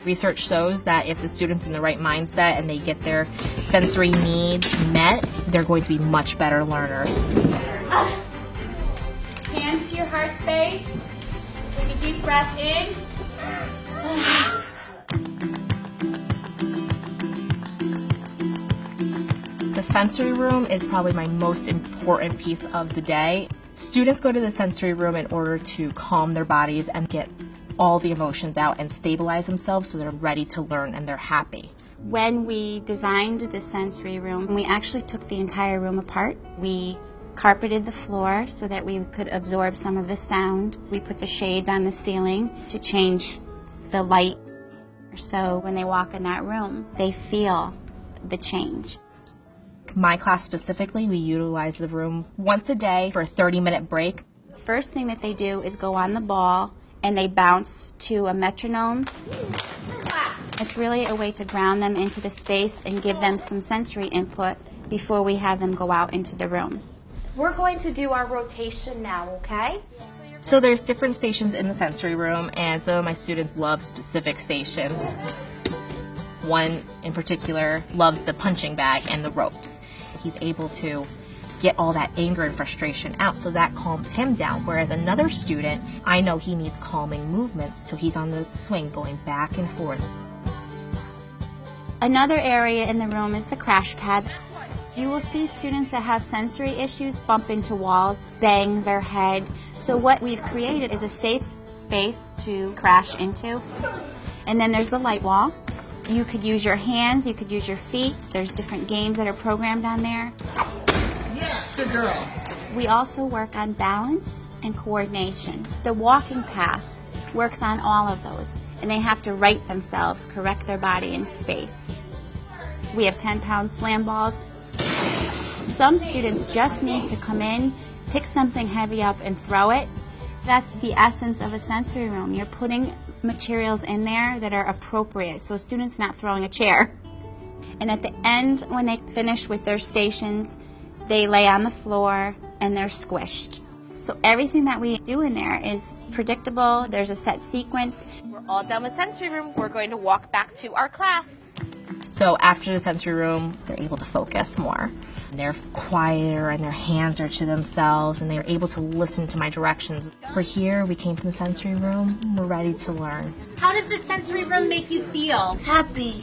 Research shows that if the student's in the right mindset and they get their sensory needs met, they're going to be much better learners. Hands to your heart space. Take a deep breath in. The sensory room is probably my most important piece of the day. Students go to the sensory room in order to calm their bodies and get all the emotions out and stabilize themselves so they're ready to learn and they're happy. When we designed the sensory room, we actually took the entire room apart. We carpeted the floor so that we could absorb some of the sound. We put the shades on the ceiling to change the light. So when they walk in that room, they feel the change. My class specifically, we utilize the room once a day for a 30-minute break. First thing that they do is go on the ball and they bounce to a metronome. It's really a way to ground them into the space and give them some sensory input before we have them go out into the room. We're going to do our rotation now, okay? So there's different stations in the sensory room, and some of my students love specific stations. One in particular loves the punching bag and the ropes. He's able to get all that anger and frustration out, so that calms him down. Whereas another student, I know he needs calming movements, so he's on the swing going back and forth. Another area in the room is the crash pad. You will see students that have sensory issues bump into walls, bang their head. So what we've created is a safe space to crash into. And then there's the light wall. You could use your hands, you could use your feet. There's different games that are programmed on there. Yes, good girl. We also work on balance and coordination. The walking path works on all of those, and they have to right themselves, correct their body in space. We have 10-pound slam balls. Some students just need to come in, pick something heavy up and throw it. That's the essence of a sensory room. You're putting materials in there that are appropriate, so a student's not throwing a chair. And at the end, when they finish with their stations, they lay on the floor and they're squished. So everything that we do in there is predictable. There's a set sequence. We're all done with sensory room. We're going to walk back to our class. So after the sensory room, they're able to focus more. They're quieter and their hands are to themselves and they're able to listen to my directions. We're here, we came from the sensory room, we're ready to learn. How does the sensory room make you feel? Happy.